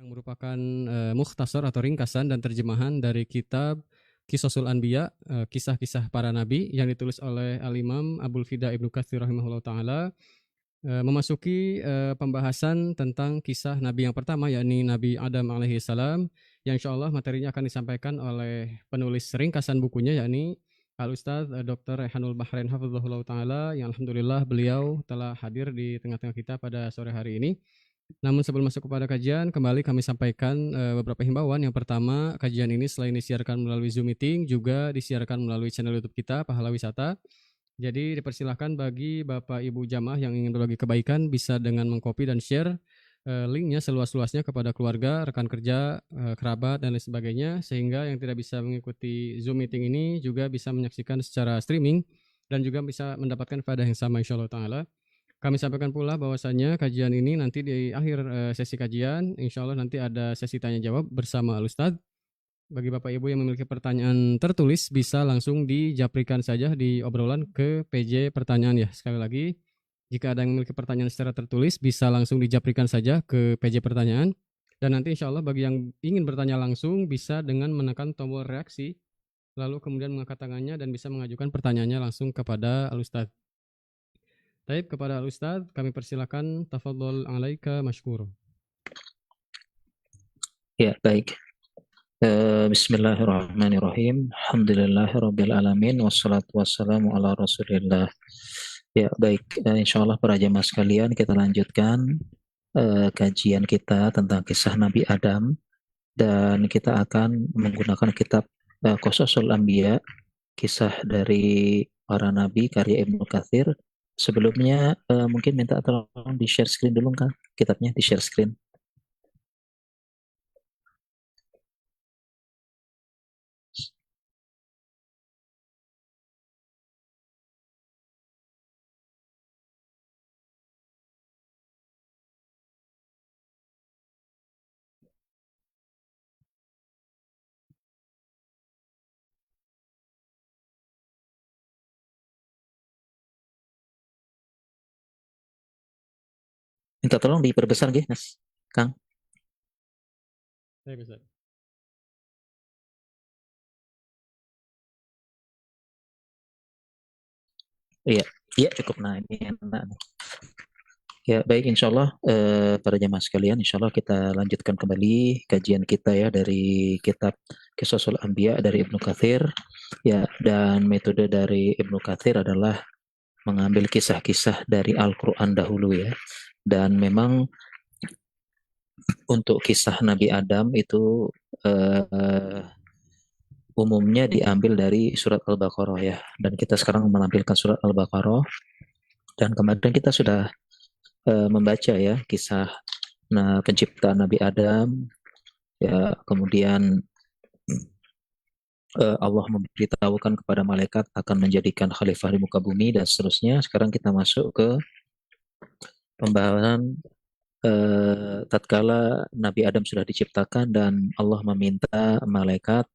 yang merupakan mukhtasar atau ringkasan dan terjemahan dari kitab Qisasul Anbiya, kisah-kisah para nabi yang ditulis oleh Al-Imam Abul Fida Ibnu Katsir rahimahullah taala, memasuki pembahasan tentang kisah nabi yang pertama yakni Nabi Adam alaihi salam, yang insyaallah materinya akan disampaikan oleh penulis ringkasan bukunya yakni Al-Ustadz Dr. Rehanul Bahrain hafizahullah taala, yang alhamdulillah beliau telah hadir di tengah-tengah kita pada sore hari ini. Namun sebelum masuk kepada kajian, kembali kami sampaikan beberapa himbauan. Yang pertama, kajian ini selain disiarkan melalui Zoom Meeting, juga disiarkan melalui channel YouTube kita, Pahala Wisata. Jadi dipersilahkan bagi Bapak Ibu jamaah yang ingin berbagi kebaikan, bisa dengan mengcopy dan share linknya seluas-luasnya kepada keluarga, rekan kerja, kerabat, dan lain sebagainya, sehingga yang tidak bisa mengikuti Zoom Meeting ini juga bisa menyaksikan secara streaming, dan juga bisa mendapatkan faedah yang sama insya Allah ta'ala. Kami sampaikan pula bahwasanya kajian ini nanti di akhir sesi kajian, insya Allah nanti ada sesi tanya jawab bersama Al-Ustadz. Bagi Bapak Ibu yang memiliki pertanyaan tertulis, bisa langsung dijaprikan saja di obrolan ke PJ pertanyaan ya. Sekali lagi, jika ada yang memiliki pertanyaan secara tertulis, bisa langsung dijaprikan saja ke PJ pertanyaan. Dan nanti insya Allah bagi yang ingin bertanya langsung, bisa dengan menekan tombol reaksi, lalu kemudian mengangkat tangannya dan bisa mengajukan pertanyaannya langsung kepada Al-Ustadz. Baik, kepada Al-Ustadz, kami persilakan, tafadhol alaika mashkur. Ya, baik. Bismillahirrahmanirrahim. Alhamdulillahirabbil alamin wassalatu wassalamu ala Rasulillah. Ya, baik. Insyaallah para jemaah sekalian, kita lanjutkan kajian kita tentang kisah Nabi Adam, dan kita akan menggunakan kitab Qisasul Anbiya, kisah dari para nabi, karya Ibnu Katsir. Sebelumnya mungkin minta tolong di share screen dulu kan kitabnya, di share screen. Minta tolong diperbesar nggih, Mas Kang. Saya bisa. Iya, iya cukup. Nah, ini enak. Ya, baik, insya Allah para jemaah sekalian, insya Allah kita lanjutkan kembali kajian kita ya dari kitab Qisasul Anbiya dari Ibnu Katsir. Ya, dan metode dari Ibnu Katsir adalah mengambil kisah-kisah dari Al-Quran dahulu ya. Dan memang untuk kisah Nabi Adam itu umumnya diambil dari surat Al-Baqarah ya. Dan kita sekarang menampilkan surat Al-Baqarah. Dan kemarin kita sudah membaca ya kisah penciptaan Nabi Adam, ya, kemudian Allah memberitahukan kepada malaikat akan menjadikan khalifah di muka bumi dan seterusnya. Sekarang kita masuk ke pembahasan tatkala Nabi Adam sudah diciptakan dan Allah meminta malaikat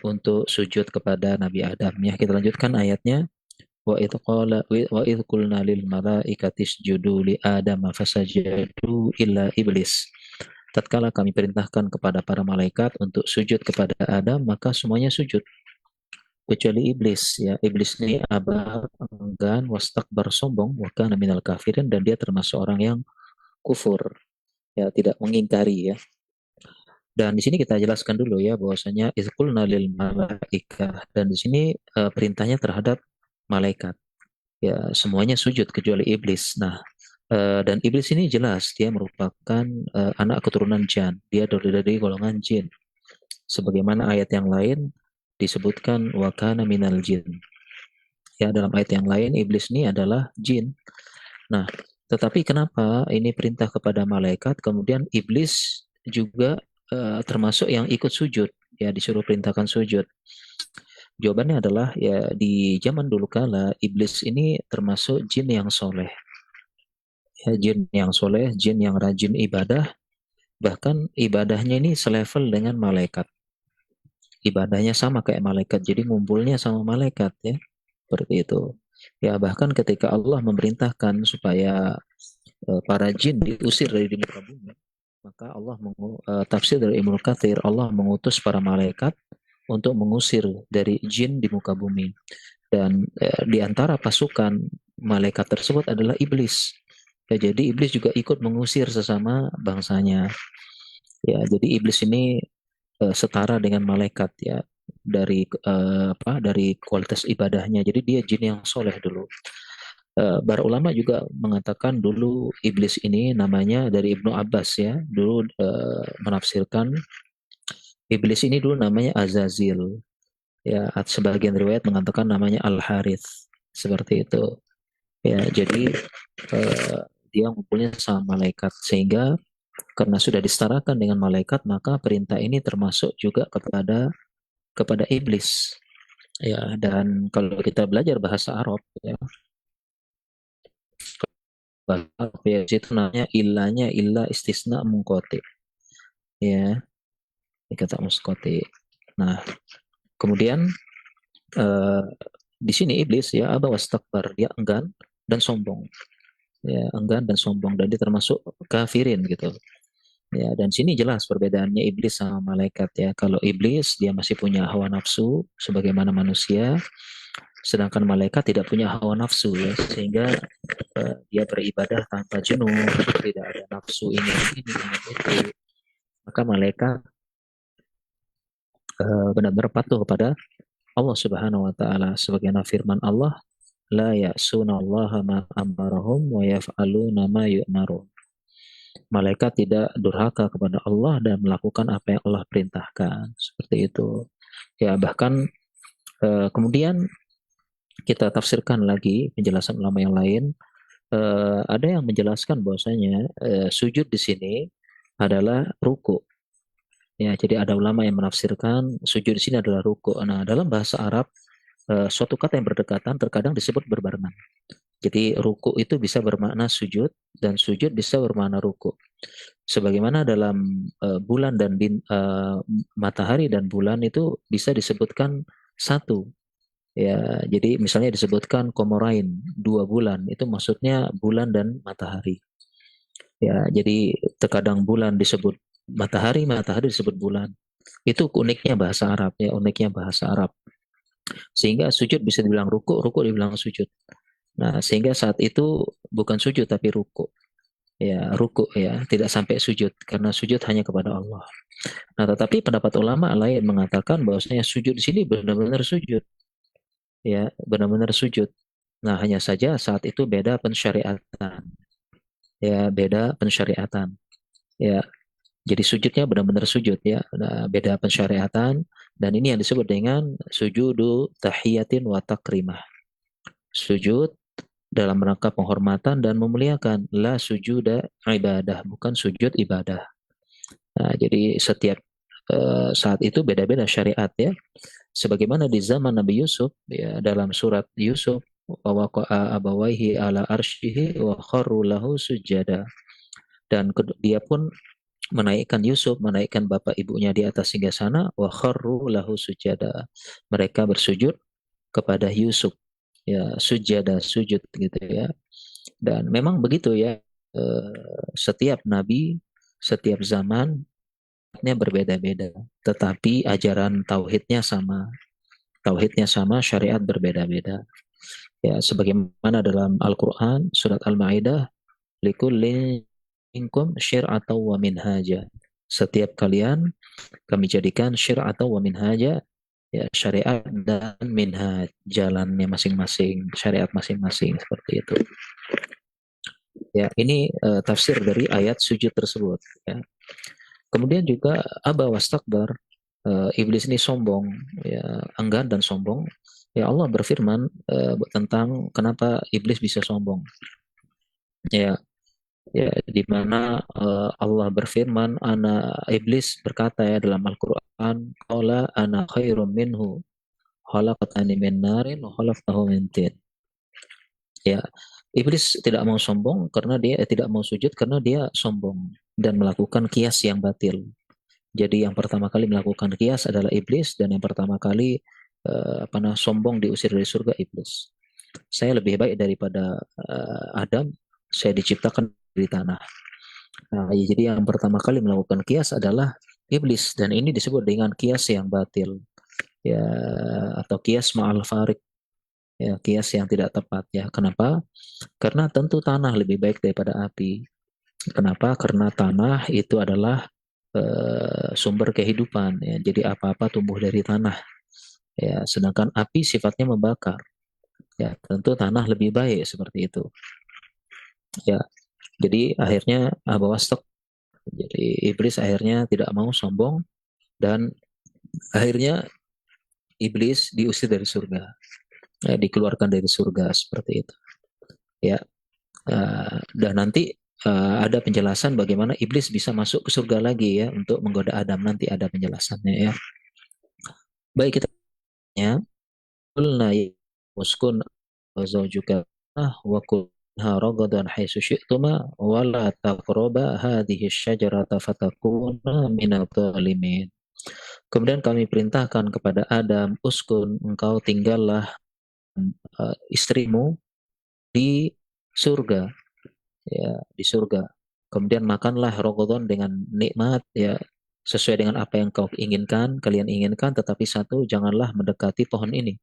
untuk sujud kepada Nabi Adam. Ya, kita lanjutkan ayatnya. Wa idh qulna lil malaikati isjudu li Adam fasajadu illa iblis. Tatkala kami perintahkan kepada para malaikat untuk sujud kepada Adam, maka semuanya sujud kecuali iblis ya. Iblis ini aba, enggan, wastakbar, sombong, wa kana minal kafirin, dan dia termasuk orang yang kufur ya, tidak mengingkari ya. Dan di sini kita jelaskan dulu ya bahwasanya idh qulna lil malaikah, dan di sini perintahnya terhadap malaikat ya, semuanya sujud kecuali iblis. Nah, dan iblis ini jelas dia merupakan anak keturunan Jan, dia dari golongan jin, sebagaimana ayat yang lain disebutkan wa kana minal jin ya. Dalam ayat yang lain iblis ini adalah jin. Nah, tetapi kenapa ini perintah kepada malaikat kemudian iblis juga termasuk yang ikut sujud ya, disuruh perintahkan sujud? Jawabannya adalah ya, di zaman dulu kala iblis ini termasuk jin yang soleh ya, jin yang soleh, jin yang rajin ibadah, bahkan ibadahnya ini selevel dengan malaikat, ibadahnya sama kayak malaikat, jadi ngumpulnya sama malaikat ya, seperti itu ya. Bahkan ketika Allah memerintahkan supaya para jin diusir dari di muka bumi, maka tafsir dari Ibnu Katsir, Allah mengutus para malaikat untuk mengusir dari jin di muka bumi. Dan di antara pasukan malaikat tersebut adalah iblis. Ya, jadi iblis juga ikut mengusir sesama bangsanya. Ya, jadi iblis ini setara dengan malaikat ya dari kualitas ibadahnya. Jadi dia jin yang soleh dulu. Para ulama juga mengatakan dulu iblis ini namanya dari Ibnu Abbas ya, dulu menafsirkan iblis ini dulu namanya Azazil. Ya, sebagian riwayat mengatakan namanya Al Harith. Seperti itu. Ya, jadi dia ngumpulnya sama malaikat sehingga karena sudah disetarakan dengan malaikat maka perintah ini termasuk juga kepada iblis. Ya, dan kalau kita belajar bahasa Arab ya, bahasa Arab ya itu namanya ilahnya ilah istisna mungkoti. Ya, dikata muskoti. Nah, kemudian eh, di sini iblis ya aba wastakbar, dia enggan dan sombong. Ya, enggan dan sombong dan dia termasuk kafirin gitu. Ya, dan sini jelas perbedaannya iblis sama malaikat ya. Kalau iblis dia masih punya hawa nafsu sebagaimana manusia, sedangkan malaikat tidak punya hawa nafsu ya, sehingga dia beribadah tanpa jenuh, tidak ada nafsu ini itu. Maka malaikat benar-benar patuh kepada Allah Subhanahu wa taala sebagaimana firman Allah, la ya'sunallaha ma amarahum wa yaf'aluna ma yu'marun. Malaikat tidak durhaka kepada Allah dan melakukan apa yang Allah perintahkan. Seperti itu. Ya, bahkan kemudian kita tafsirkan lagi penjelasan ulama yang lain. Ada yang menjelaskan bahwasanya sujud di sini adalah ruku. Ya, jadi ada ulama yang menafsirkan sujud di sini adalah ruku. Nah, dalam bahasa Arab suatu kata yang berdekatan terkadang disebut berbarengan. Jadi ruku itu bisa bermakna sujud dan sujud bisa bermakna ruku. Sebagaimana dalam bulan dan matahari dan bulan itu bisa disebutkan satu. Ya, jadi misalnya disebutkan komorain 2 bulan itu maksudnya bulan dan matahari. Ya, jadi terkadang bulan disebut matahari, matahari disebut bulan. Itu uniknya bahasa Arab ya, uniknya bahasa Arab. Sehingga sujud bisa dibilang ruku, ruku dibilang sujud. Nah, sehingga saat itu bukan sujud tapi ruku. Ya, ruku ya, tidak sampai sujud karena sujud hanya kepada Allah. Nah, tetapi pendapat ulama lain mengatakan bahwasanya sujud di sini benar-benar sujud. Ya, benar-benar sujud. Nah, hanya saja saat itu beda pensyariatan. Ya, beda pensyariatan. Ya, jadi sujudnya benar-benar sujud ya. Nah, beda pensyariatan dan ini yang disebut dengan sujudu tahiyatin wa takrimah. Sujud dalam rangka penghormatan dan memuliakan. La sujuda ibadah, bukan sujud ibadah. Nah, jadi setiap saat itu beda-beda syariat ya. Sebagaimana di zaman Nabi Yusuf ya, dalam surat Yusuf wa abawaihi ala arsyihi wa kharru lahu sujada. Dan dia pun menaikkan Yusuf, menaikkan bapak ibunya di atas singgasana, wa kharru lahu sujada. Mereka bersujud kepada Yusuf. Ya, sujada, sujud gitu ya. Dan memang begitu ya. Setiap nabi, setiap zaman berbeda-beda, tetapi ajaran tauhidnya sama. Tauhidnya sama, syariat berbeda-beda. Ya, sebagaimana dalam Al-Qur'an surat Al-Maidah, likulli minkum syir'atan wa minhaja. Setiap kalian kami jadikan syir'atan wa minhaja, ya syariat dan minhaj, jalannya masing-masing, syariat masing-masing seperti itu. Ya, ini tafsir dari ayat sujud tersebut ya. Kemudian juga aba wastakbar, iblis ini sombong, ya enggan dan sombong. Ya Allah berfirman tentang kenapa iblis bisa sombong. Ya, ya di mana Allah berfirman, ana iblis berkata ya dalam Al-Qur'an, qala ana khairum minhu, khalaqtani min narin wa khalaqtahu min tin. Ya, iblis tidak mau sombong karena dia tidak mau sujud karena dia sombong dan melakukan kias yang batil. Jadi yang pertama kali melakukan kias adalah iblis dan yang pertama kali sombong diusir dari surga iblis. Saya lebih baik daripada Adam, saya diciptakan dari tanah. Nah, jadi yang pertama kali melakukan kias adalah iblis, dan ini disebut dengan kias yang batil, ya, atau kias ma'al farik, ya, kias yang tidak tepat, ya. Kenapa? Karena tentu tanah lebih baik daripada api. Kenapa? Karena tanah itu adalah sumber kehidupan, ya. Jadi apa-apa tumbuh dari tanah, ya. Sedangkan api sifatnya membakar, ya. Tentu tanah lebih baik seperti itu, ya. Jadi akhirnya bawa stok. Jadi iblis akhirnya tidak mau sombong, dan akhirnya iblis diusir dari surga, ya, dikeluarkan dari surga seperti itu, ya. Dan nanti ada penjelasan bagaimana iblis bisa masuk ke surga lagi, ya, untuk menggoda Adam. Nanti ada penjelasannya, ya. Baik, kita ya, qulna ya uskun zawjuka wa kulha ragadan haitsu syi'tuma wa la taqraba hadhihi syajarata fatakuna minadh dhalimin. Kemudian kami perintahkan kepada Adam, uskun, engkau tinggallah istrimu di surga, ya, di surga. Kemudian makanlah rogodon dengan nikmat, ya, sesuai dengan apa yang kau inginkan, kalian inginkan, tetapi satu, janganlah mendekati pohon ini,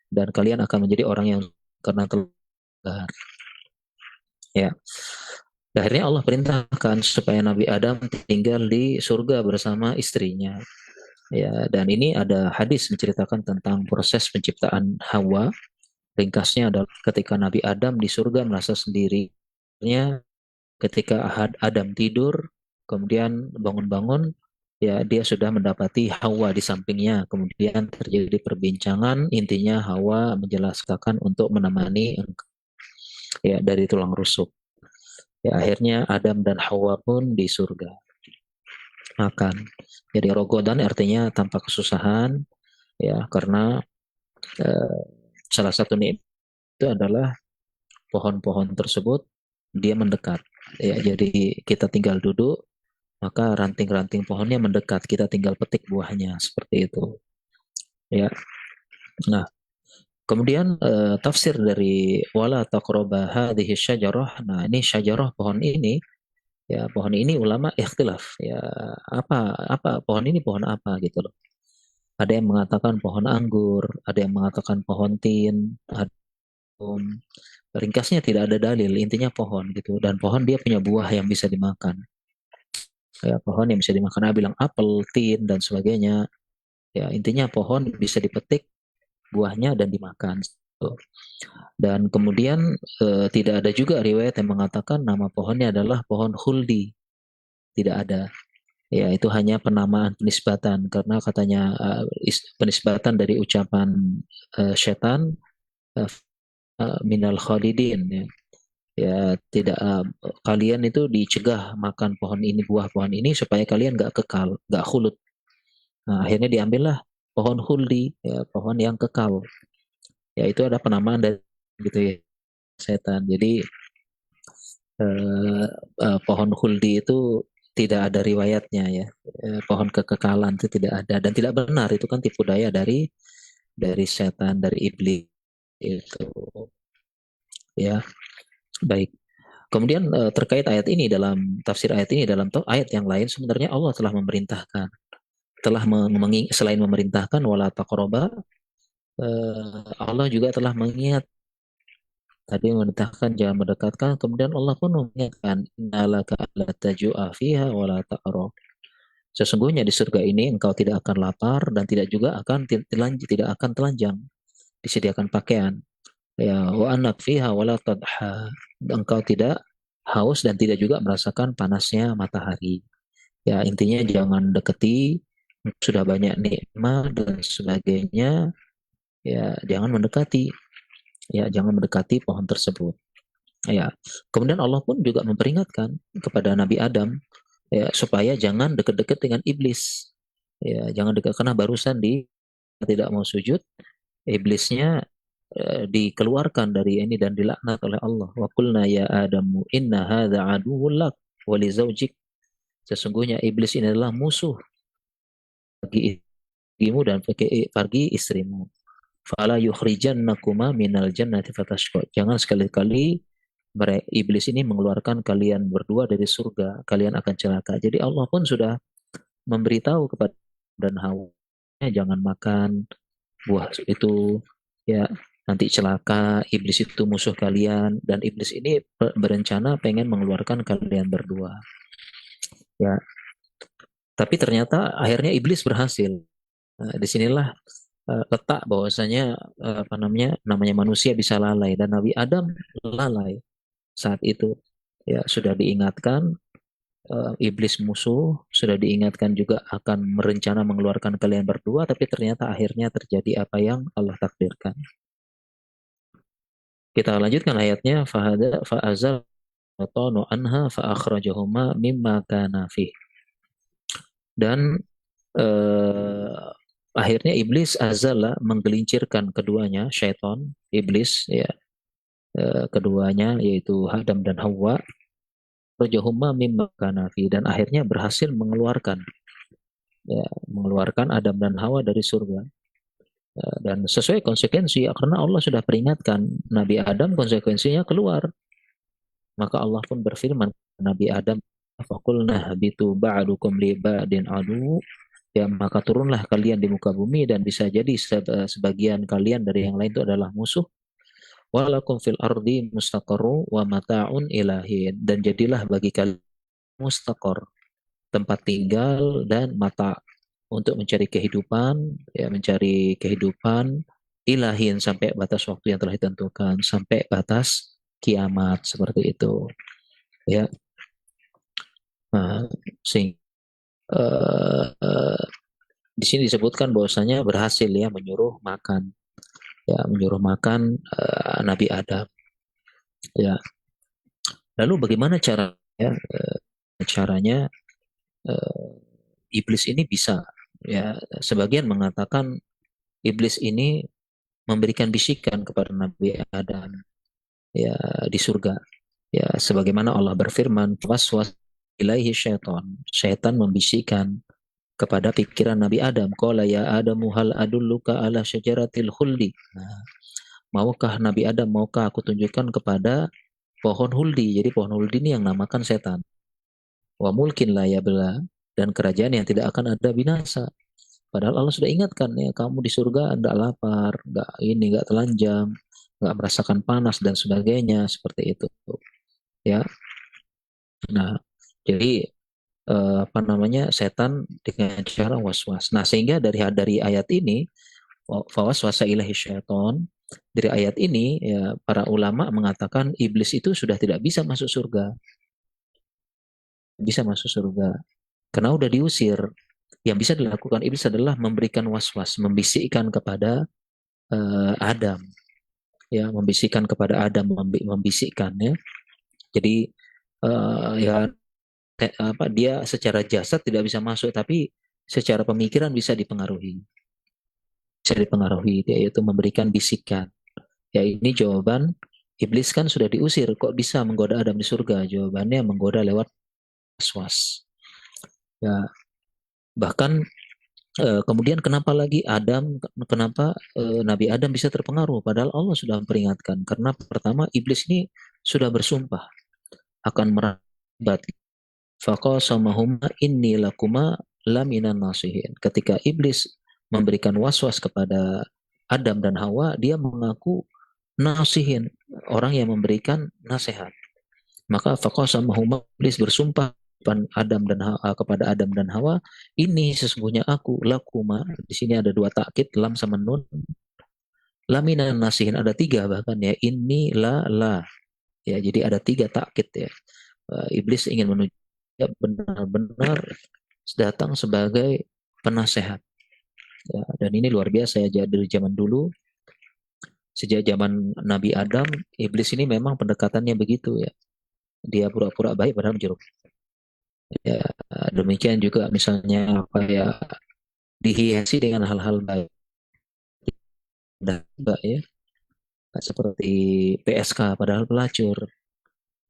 dan kalian akan menjadi orang yang karena telah, ya. Akhirnya Allah perintahkan supaya Nabi Adam tinggal di surga bersama istrinya, ya. Dan ini ada hadis menceritakan tentang proses penciptaan Hawa. Ringkasnya adalah ketika Nabi Adam di surga merasa sendirinya, ketika Adam tidur, kemudian bangun-bangun, ya, dia sudah mendapati Hawa di sampingnya. Kemudian terjadi perbincangan, intinya Hawa menjelaskan untuk menemani, ya, dari tulang rusuk. Ya, akhirnya Adam dan Hawa pun di surga makan. Jadi rogodan artinya tanpa kesusahan, ya, karena eh, salah satu nikmat itu adalah pohon-pohon tersebut dia mendekat, ya. Jadi kita tinggal duduk, maka ranting-ranting pohonnya mendekat, kita tinggal petik buahnya seperti itu, ya. Nah, kemudian tafsir dari wala taqraba hadhihi syajarah. Nah, ini syajarah, pohon ini, ya, pohon ini ulama ikhtilaf, ya, apa apa pohon ini, pohon apa gitu loh. Ada yang mengatakan pohon anggur, ada yang mengatakan pohon tin, ada, ringkasnya tidak ada dalil, intinya pohon gitu, dan pohon dia punya buah yang bisa dimakan, ya, pohon yang bisa dimakan. Ada bilang apel, tin, dan sebagainya, ya, intinya pohon bisa dipetik buahnya dan dimakan. Dan kemudian tidak ada juga riwayat yang mengatakan nama pohonnya adalah pohon khuldi, tidak ada, ya. Itu hanya penamaan, penisbatan, karena katanya penisbatan dari ucapan setan, uh, minal khalidin, ya. Ya, tidak, kalian itu dicegah makan pohon ini, buah pohon ini, supaya kalian nggak kekal, nggak khulud. Nah, akhirnya diambillah pohon khuldi, ya, pohon yang kekal, ya. Itu ada penamaan dari, gitu, ya, setan. Jadi pohon khuldi itu tidak ada riwayatnya, ya. Pohon kekekalan itu tidak ada, dan tidak benar, itu kan tipu daya dari setan, dari iblis itu, ya. Baik. Kemudian terkait ayat ini, dalam tafsir ayat ini, dalam ayat yang lain sebenarnya Allah telah memerintahkan, selain memerintahkan wala taqraba, Allah juga telah mengingat, tadi memerintahkan jangan mendekatkan, kemudian Allah pun mengingatkan innalaka alla taju'a fiha wala ta'ra. Sesungguhnya di surga ini engkau tidak akan lapar, dan tidak juga akan tidak akan telanjang, disediakan pakaian, ya. Wa anak fiha wala tadha, engkau tidak haus dan tidak juga merasakan panasnya matahari, ya. Intinya jangan deketi, sudah banyak nikmat dan sebagainya, ya, jangan mendekati, ya, jangan mendekati pohon tersebut, ya. Kemudian Allah pun juga memperingatkan kepada Nabi Adam, ya, supaya jangan dekat-dekat dengan iblis, ya, jangan dekat, karena barusan tidak mau sujud, iblisnya dikeluarkan dari ini dan dilaknat oleh Allah. Wa qulna ya Adamu inna hadza aduwwun lak wa li zaujik. Sesungguhnya iblis ini adalah musuh bagi istrimu dan bagi istrimu. Fala yukhrijannakuma minal jannati fatashqa. Jangan sekali-kali iblis ini mengeluarkan kalian berdua dari surga, kalian akan celaka. Jadi Allah pun sudah memberitahu kepada dan Hawa, jangan makan buah itu, ya nanti celaka, iblis itu musuh kalian, dan iblis ini berencana pengen mengeluarkan kalian berdua. Ya, tapi ternyata akhirnya iblis berhasil. Nah, disinilah letak bahwasanya apa namanya manusia bisa lalai, dan Nabi Adam lalai saat itu. Ya, sudah diingatkan iblis musuh, sudah diingatkan juga akan merencana mengeluarkan kalian berdua, tapi ternyata akhirnya terjadi apa yang Allah takdirkan. Kita lanjutkan ayatnya, fa'azal fatanu anha fa'akhrajahuma mimma kana fih. Dan akhirnya iblis azala menggelincirkan keduanya, syaitan, iblis, ya, keduanya yaitu Adam dan Hawa, rajahuma mimma kana fih, dan akhirnya berhasil mengeluarkan, ya, mengeluarkan Adam dan Hawa dari surga. Dan sesuai konsekuensi, karena Allah sudah peringatkan Nabi Adam, konsekuensinya keluar. Maka Allah pun berfirman Nabi Adam, faqulna habitu ba'dukum li ba'din adu, ya maka turunlah kalian di muka bumi, dan bisa jadi sebagian kalian dari yang lain itu adalah musuh. Walakum fil ardi mustaqarru wa mata'un ilahin, dan jadilah bagi kalian mustaqar, tempat tinggal, dan mata, untuk mencari kehidupan, ya mencari kehidupan ilahin, sampai batas waktu yang telah ditentukan, sampai batas kiamat, seperti itu, ya. Nah, sehingga di sini disebutkan bahwasanya berhasil, ya, menyuruh makan, ya, menyuruh makan Nabi Adam, ya. Lalu bagaimana caranya iblis ini bisa, ya, sebagian mengatakan iblis ini memberikan bisikan kepada Nabi Adam, ya, di surga, ya, sebagaimana Allah berfirman, waswas ilaihi syaitan membisikkan kepada pikiran Nabi Adam, qala ya Adamu hal adulluka ala syajaratil khuldi. Nah, maukah Nabi Adam, maukah aku tunjukkan kepada pohon huldi? Jadi pohon huldi ini yang namakan setan. Wa mulkin la yabla, dan kerajaan yang tidak akan ada binasa. Padahal Allah sudah ingatkan, ya, kamu di surga tidak lapar, nggak telanjang, nggak merasakan panas dan sebagainya, seperti itu, ya. Nah, jadi apa namanya, setan dengan cara waswas. Nah, sehingga dari ayat ini, fawaswasa ilahi syaiton, dari ayat ini, ya, para ulama mengatakan iblis itu sudah tidak bisa masuk surga, karena udah diusir. Yang bisa dilakukan iblis adalah memberikan waswas, membisikkan kepada Adam, ya, membisikkan kepada Adam, membisikkan, ya. Jadi ya, dia secara jasad tidak bisa masuk, tapi secara pemikiran bisa dipengaruhi, yaitu memberikan bisikan. Ya, ini jawaban iblis kan sudah diusir, kok bisa menggoda Adam di surga? Jawabannya menggoda lewat waswas. Ya, bahkan kemudian kenapa lagi kenapa Nabi Adam bisa terpengaruh? Padahal Allah sudah memperingatkan. Karena pertama, iblis ini sudah bersumpah akan merabat. Faqasamahuma inni lakuma laminan nasihin. Ketika iblis memberikan waswas kepada Adam dan Hawa, dia mengaku nasihin, orang yang memberikan nasihat. Maka faqasamahuma, iblis bersumpah kepada Adam dan Hawa, ini sesungguhnya aku lakuma. Di sini ada dua takkid, lam sama nun. Laminan nasihin ada tiga bahkan, ya, ini la, ya, jadi ada tiga takkid, ya. Iblis ingin menunjukkan benar-benar datang sebagai penasehat, ya, dan ini luar biasa, ya, dari zaman dulu, sejak zaman Nabi Adam, iblis ini memang pendekatannya begitu, ya, dia pura-pura baik padahal jeruk, ya. Demikian juga misalnya apa, ya, dihiasi dengan hal-hal baik, ya, seperti PSK padahal pelacur,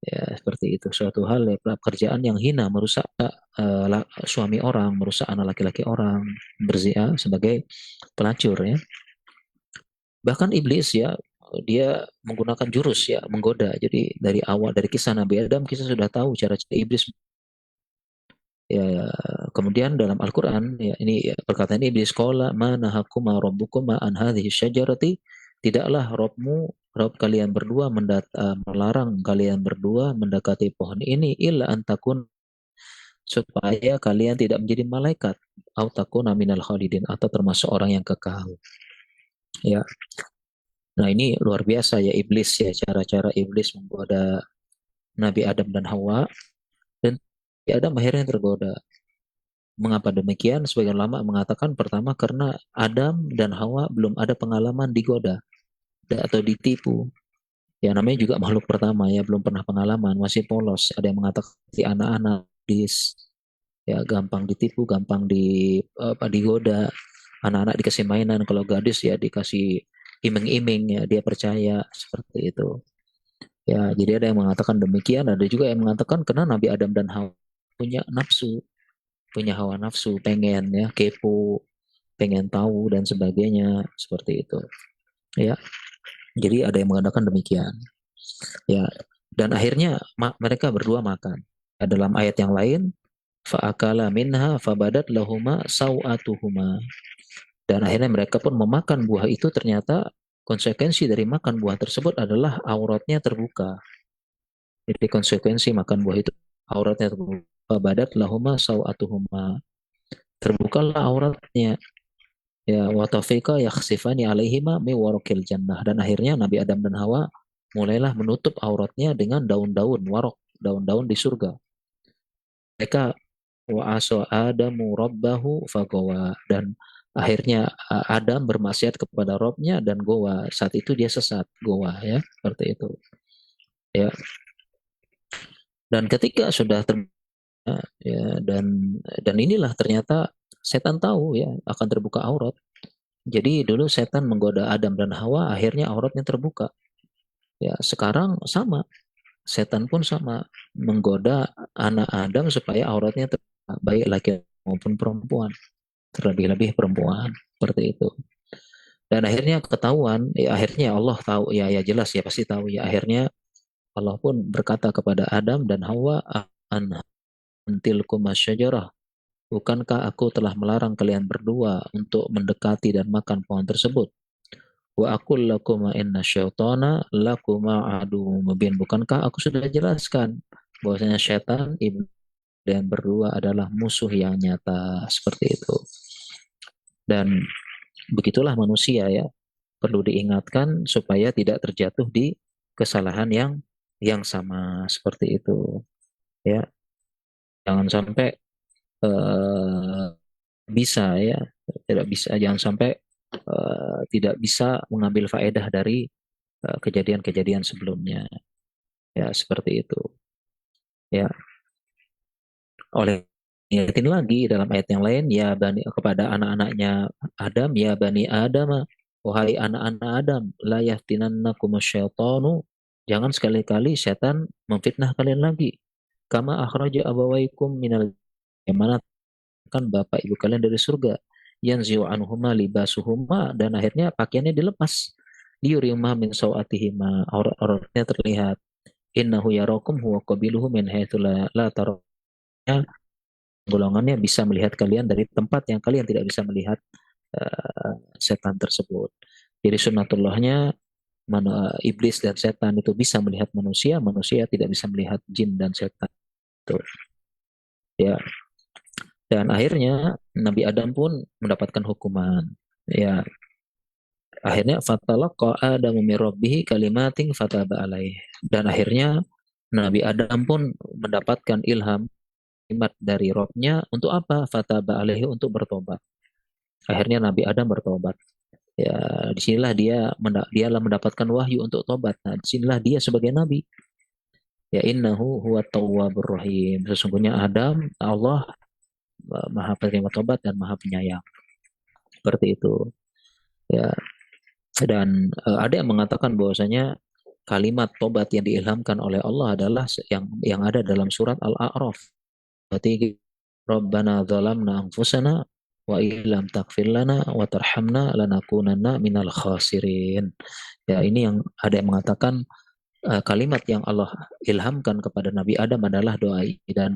ya, seperti itu, suatu hal, ya, pekerjaan yang hina, merusak suami orang, merusak anak laki-laki orang, berzina sebagai pelacur, ya. Bahkan iblis, ya, dia menggunakan jurus ya, menggoda. Jadi dari awal, dari kisah Nabi Adam kita sudah tahu cara-cara iblis. Ya, kemudian dalam Al-Quran ya, ini ya, perkataan iblis, qala ma nahakuma rabbukuma an hadhihi syajarati, tidaklah Rob kalian berdua melarang kalian berdua mendekati pohon ini illa antakun, supaya kalian tidak menjadi malaikat, au takuna minal khalidin, atau termasuk orang yang kekal. Ya. Nah, ini luar biasa ya iblis ya, cara-cara iblis menggoda Nabi Adam dan Hawa, dan Nabi Adam akhirnya tergoda. Mengapa demikian? Sebagian ulama mengatakan pertama karena Adam dan Hawa belum ada pengalaman digoda atau ditipu. Ya namanya juga makhluk pertama ya, belum pernah pengalaman, masih polos. Ada yang mengatakan si anak-anak ya gampang ditipu, gampang digoda. Anak-anak dikasih mainan, kalau gadis ya dikasih iming-iming ya, dia percaya seperti itu. Ya, jadi ada yang mengatakan demikian, ada juga yang mengatakan karena Nabi Adam dan Hawa punya nafsu, punya hawa nafsu, pengen ya, kepo, pengen tahu dan sebagainya, seperti itu. Ya, jadi ada yang mengatakan demikian. Ya, dan akhirnya mereka berdua makan. Dalam ayat yang lain, fa'akala minha fabadat lahuma sawatuhuma. Dan akhirnya mereka pun memakan buah itu, ternyata konsekuensi dari makan buah tersebut adalah auratnya terbuka. Jadi konsekuensi makan buah itu auratnya terbuka. Fabadat lahuma sawatuhuma. Terbukalah auratnya. Ya, wa tafika yakhsifani alaihima mi warqil jannah, dan akhirnya Nabi Adam dan Hawa mulailah menutup auratnya dengan daun-daun warok, daun-daun di surga. Mereka wa asa Adamu rabbahu fagawa, dan akhirnya Adam bermaksiat kepada Robnya dan gowa. Saat itu dia sesat, gowa ya, seperti itu. Ya. Dan ketika sudah ya, dan inilah ternyata setan tahu ya akan terbuka aurat. Jadi dulu setan menggoda Adam dan Hawa, akhirnya auratnya terbuka. Ya, sekarang sama. Setan pun sama menggoda anak Adam supaya auratnya terbuka, baik laki maupun perempuan. Terlebih-lebih perempuan, seperti itu. Dan akhirnya ketahuan, ya akhirnya Allah tahu, ya ya jelas ya pasti tahu ya. Akhirnya Allah pun berkata kepada Adam dan Hawa, an tilkum asyajarah, bukankah aku telah melarang kalian berdua untuk mendekati dan makan pohon tersebut? Wa aqul lakum inna syaitana lakuma adu mubin. Bukankah aku sudah jelaskan bahwasanya syaitan iblis dan berdua adalah musuh yang nyata, seperti itu. Dan begitulah manusia ya, perlu diingatkan supaya tidak terjatuh di kesalahan yang sama, seperti itu. Ya, jangan sampai bisa ya, tidak bisa, jangan sampai tidak bisa mengambil faedah dari kejadian-kejadian sebelumnya. Ya, seperti itu. Ya, oleh ingatin lagi dalam ayat yang lain, ya bani, kepada anak-anaknya Adam, ya bani Adam, wahai anak-anak Adam, la yaftinannakum syaitanu, jangan sekali-kali setan memfitnah kalian lagi. Kama akhraja abawaikum minal, yang mana kan bapak ibu kalian dari surga, yanzi'u anhuma libasuhuma, dan akhirnya pakaiannya dilepas, liyurima min sawatihima, auratnya terlihat, innahu yarakum huwa qabiluhu min haitsu la tarawna, golongannya bisa melihat kalian dari tempat yang kalian tidak bisa melihat setan tersebut. Jadi sunnatullahnya iblis dan setan itu bisa melihat manusia, manusia tidak bisa melihat jin dan setan. Itu. Ya. Dan akhirnya Nabi Adam pun mendapatkan hukuman. Ya. Akhirnya fatalaqa Adamu min rabbih kalimatin fataba alaih. Dan akhirnya Nabi Adam pun mendapatkan ilham kalimat dari Robnya untuk apa? Fataba alaihi, untuk bertobat. Akhirnya Nabi Adam bertobat. Ya, disinilah dialah mendapatkan wahyu untuk tobat. Nah, disinilah dia sebagai nabi. Ya innahu huwa tawwabur rahim. Sesungguhnya Adam, Allah Maha penerima tobat dan Maha penyayang. Seperti itu. Ya, dan ada yang mengatakan bahwasanya kalimat tobat yang diilhamkan oleh Allah adalah yang ada dalam surat Al-A'raf. Berarti Rabbana zalamna anfusana wa illam taghfir lana wa tarhamna lanakunanna minal khasirin. Ya, ini yang ada yang mengatakan kalimat yang Allah ilhamkan kepada Nabi Adam adalah doa ini, dan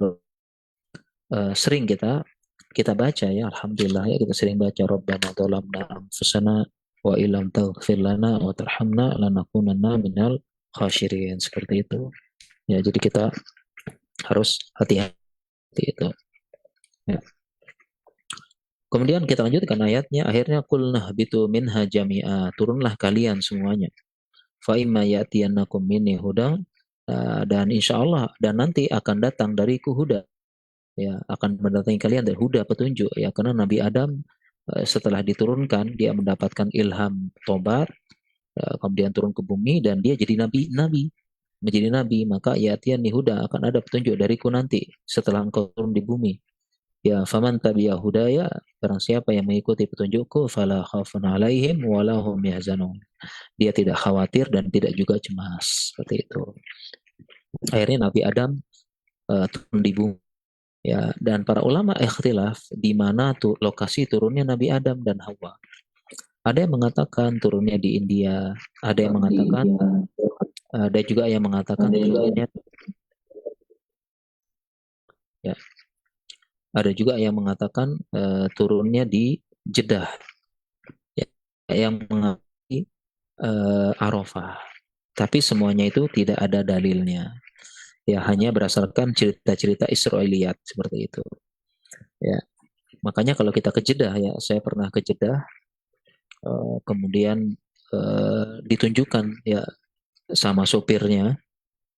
sering kita baca ya, alhamdulillah ya, kita sering baca Rabbana dzalamna anfusana wa illam taghfir lana wa tarhamna lanakunanna minal khasirin, seperti itu. Ya, jadi kita harus hati-hati itu. Ya. Kemudian kita lanjutkan ayatnya, akhirnya qulnah bitu minha jami'a, turunlah kalian semuanya. Fa imma ya'tiyannakum minni hudan, dan insya Allah dan nanti akan datang dariku huda, ya, akan mendatangi kalian dari huda, petunjuk, ya, karena Nabi Adam setelah diturunkan dia mendapatkan ilham tobat, kemudian turun ke bumi dan dia jadi menjadi nabi, maka ya'tiyanni huda, akan ada petunjuk dariku nanti setelah engkau turun di bumi. Ya, faman tabi'a hudaya, barang siapa yang mengikuti petunjukku, fala khaufun alaihim wala hum yahzanun. Dia tidak khawatir dan tidak juga cemas, seperti itu. Akhirnya Nabi Adam turun di bumi. Ya, dan para ulama ikhtilaf di mana tuh lokasi turunnya Nabi Adam dan Hawa. Ada yang mengatakan turunnya di India, ada yang mengatakan ada juga yang mengatakan turunnya, ya, ada juga yang mengatakan turunnya di Jeddah, ya, yang mengatakan Arafah. Tapi semuanya itu tidak ada dalilnya. Ya, hanya berdasarkan cerita-cerita Israiliyat seperti itu. Ya, makanya kalau kita ke Jeddah, ya, saya pernah ke Jeddah, kemudian ditunjukkan ya sama sopirnya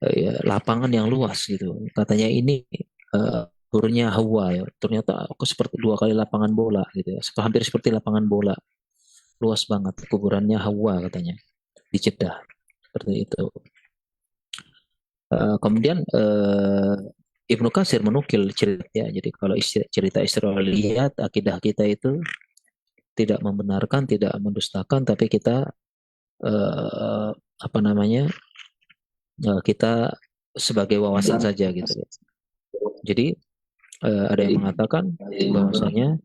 ya, lapangan yang luas gitu. Katanya ini turunnya Hawa, ya. Ternyata aku seperti 2 kali lapangan bola gitu ya. Hampir seperti lapangan bola. Luas banget kuburannya Hawa katanya di Jeddah. Seperti itu. Kemudian Ibnu Katsir menukil cerita, ya. Jadi kalau cerita Israiliyat, akidah kita itu tidak membenarkan, tidak mendustakan, tapi kita apa namanya, kita sebagai wawasan saja gitu ya. Jadi ada yang mengatakan bahwasanya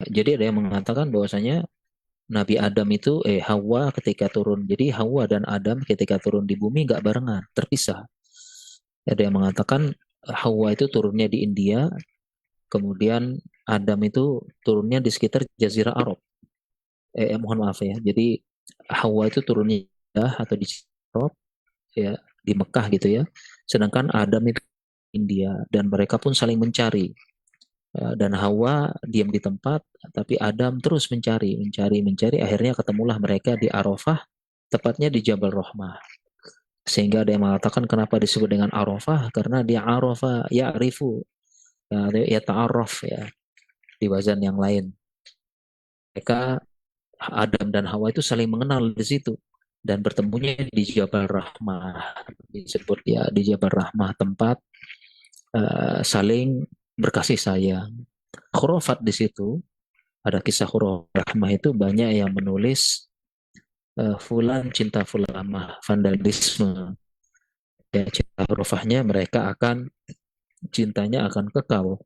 jadi ada yang mengatakan bahwasanya Nabi Adam itu Hawa ketika turun. Jadi Hawa dan Adam ketika turun di bumi nggak barengan, terpisah. Ada yang mengatakan Hawa itu turunnya di India, kemudian Adam itu turunnya di sekitar Jazirah Arab. Mohon maaf ya. Jadi Hawa itu turunnya atau di Arab, ya, di Mekah gitu ya. Sedangkan Adam itu India, dan mereka pun saling mencari. Dan Hawa diam di tempat, tapi Adam terus mencari, mencari, mencari. Akhirnya ketemulah mereka di Arafah, tepatnya di Jabal Rahmah. Sehingga ada yang mengatakan kenapa disebut dengan Arafah, karena dia Arafah ya'rifu, ya ta'arraf ya, di wazan yang lain. Mereka Adam dan Hawa itu saling mengenal di situ, dan bertemunya di Jabal Rahmah, disebut ya di Jabal Rahmah, tempat saling berkasih sayang. Khurafat di situ, ada kisah khurafat Rahmah itu banyak yang menulis fulan cinta fulan mah, vandalisme. Ya, cinta khurafahnya mereka akan cintanya akan kekal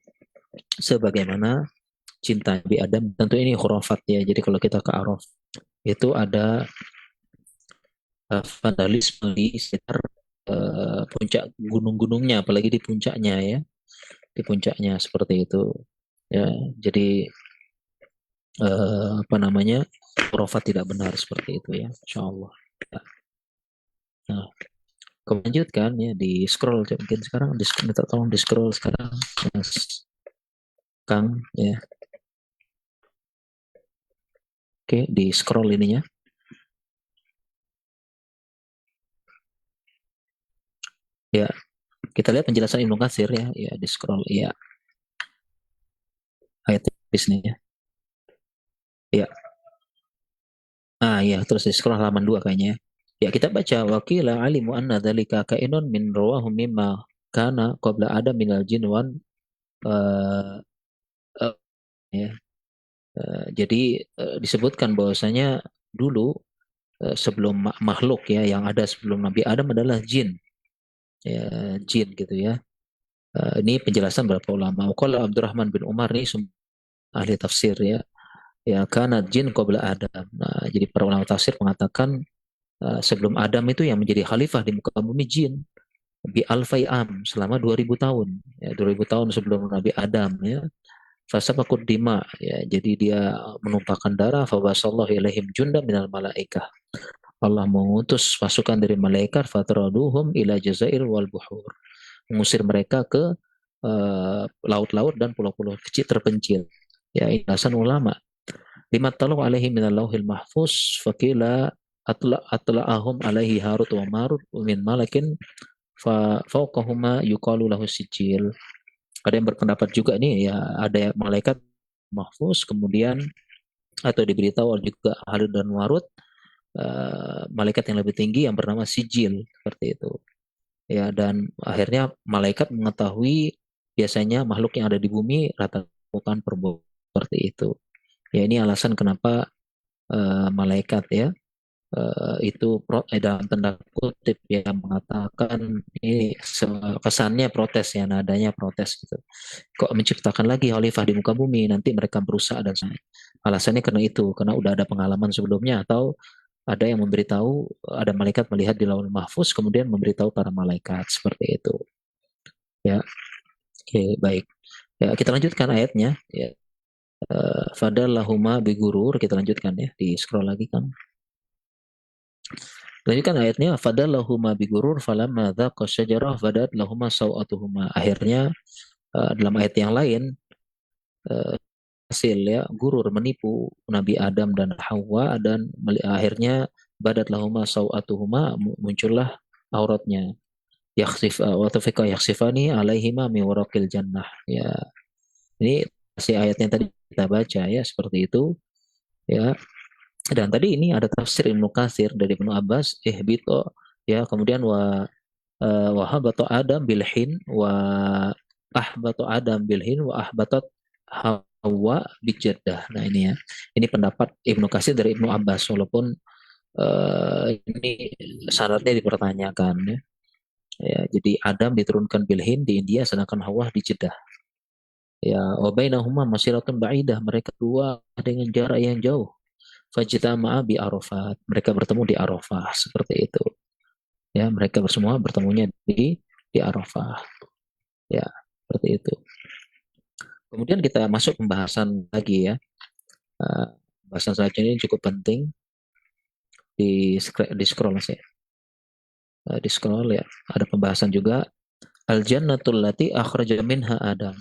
sebagaimana cinta Nabi Adam. Tentu ini khurafat ya. Jadi kalau kita ke Araf itu ada vandalisme di sekitar puncak gunung-gunungnya, apalagi di puncaknya ya, di puncaknya seperti itu. Ya, jadi apa namanya, khurafat tidak benar seperti itu ya, insya Allah. Nah, kelanjutkan ya, di scroll mungkin sekarang, minta tolong di scroll sekarang, Mas Kang ya. Oke, di scroll ininya. Ya, kita lihat penjelasan Ibnu Katsir ya, ya di scroll ya, ayat bisnya ya. Ya, terus di scroll halaman 2 kayaknya. Ya, kita baca wakila alimu anna dzalika kainun min rawahum mimma kana qabla adam minal jin wan ya. Jadi disebutkan bahwasanya dulu sebelum makhluk ya, yang ada sebelum Nabi Adam adalah jin, ya, jin gitu ya. Ini penjelasan beberapa ulama. Qala Abdurrahman bin Umar nih ahli tafsir ya. Ya karena jin qabla Adam. Nah, jadi para ulama tafsir mengatakan sebelum Adam itu yang menjadi khalifah di muka bumi jin bi alfai am selama 2000 tahun. Ya, 2000 tahun sebelum Nabi Adam ya. Fasabaqud dima ya, jadi dia menumpahkan darah fa wasallahu ilaihim junda minal malaikah. Allah mengutus pasukan dari malaikat fatraduhum ila jazair wal buhur, mengusir mereka ke laut-laut dan pulau-pulau kecil terpencil. Ya, ilasan ulama. Lima talu alaihi minal lauhil mahfuz fakila atla'ahum alaihi harut wa marut min malakin fa fauqahuma yuqalu lahu sijil. Ada yang berpendapat juga nih ya, ada malaikat mahfuz kemudian atau diberitahu juga Harut dan Marut, malaikat yang lebih tinggi yang bernama Sijil seperti itu ya, dan akhirnya malaikat mengetahui biasanya makhluk yang ada di bumi rata bukan perbuatan seperti itu ya. Ini alasan kenapa malaikat ya itu dalam tanda kutip ya mengatakan ini kesannya protes ya, nadanya protes gitu. Kok menciptakan lagi khalifah di muka bumi, nanti mereka berusaha dan saya. Alasannya karena itu, karena udah ada pengalaman sebelumnya atau ada yang memberitahu, ada malaikat melihat di lauhul mahfuz kemudian memberitahu para malaikat seperti itu. Ya, oke, baik. Ya, kita lanjutkan ayatnya ya. Fadallahuma bigurur, kita lanjutkan ya, di scroll lagi kan. Lanjutkan ayatnya, fadallahuma bigurur falamma dhaqa syajarah fadat lahuma sawatuhuma. Akhirnya dalam ayat yang lain hasil ya gurur menipu Nabi Adam dan Hawa, dan akhirnya badat lahuma sawatuhuma, muncullah auratnya. Yakhsif wa tafika yakhsifani alaihima min waraqil jannah. Ya, ini si ayat yang tadi kita baca ya seperti itu ya. Dan tadi ini ada tafsir Ibnu Katsir dari Ibnu Abbas, ihbito ya, kemudian wahabatu Adam bilhin wa ahbatu Adam bilhin wa ahbatat Hawa bijaddah. Nah ini ya, ini pendapat Ibnu Katsir dari Ibnu Abbas, walaupun ini syaratnya dipertanyakan ya. Ya, jadi Adam diturunkan bilhin di India sedangkan Hawa di Jeddah. Ya, wabainahuma masyiratun ba'idah, mereka dua dengan jarak yang jauh. Fajtama'a bi Arafat, mereka bertemu di Arafah seperti itu. Ya, mereka semua bertemunya di Arafah. Ya, seperti itu. Kemudian kita masuk pembahasan lagi ya. Pembahasan selanjutnya ini cukup penting. Di scroll saya. Di scroll ya, ada pembahasan juga al-jannatul lati akhraja minha Adam.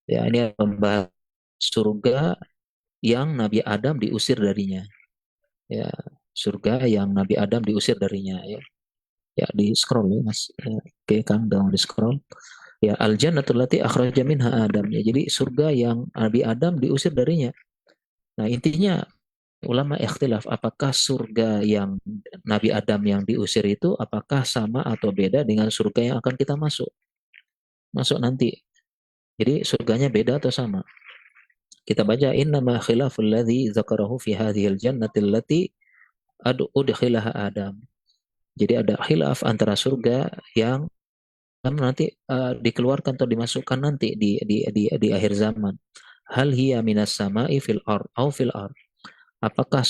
Ya, ini membahas surga yang Nabi Adam diusir darinya. Ya, surga yang Nabi Adam diusir darinya ya. Ya, di scroll ya Mas. Ya, oke, Kang, dong di scroll. Ya, al-jannatul lati akhraja minha Adam ya. Jadi surga yang Nabi Adam diusir darinya. Nah, intinya ulama ikhtilaf apakah surga yang Nabi Adam yang diusir itu apakah sama atau beda dengan surga yang akan kita masuk nanti. Jadi surganya beda atau sama? Kita baca innama khilaful ladzi dzakarahu fi hadhil jannati allati udkhilaha Adam. Jadi ada khilaf antara surga yang nanti dikeluarkan atau dimasukkan nanti di akhir zaman. Hal hiya minas sama'i fil ard au fil ard. Apakah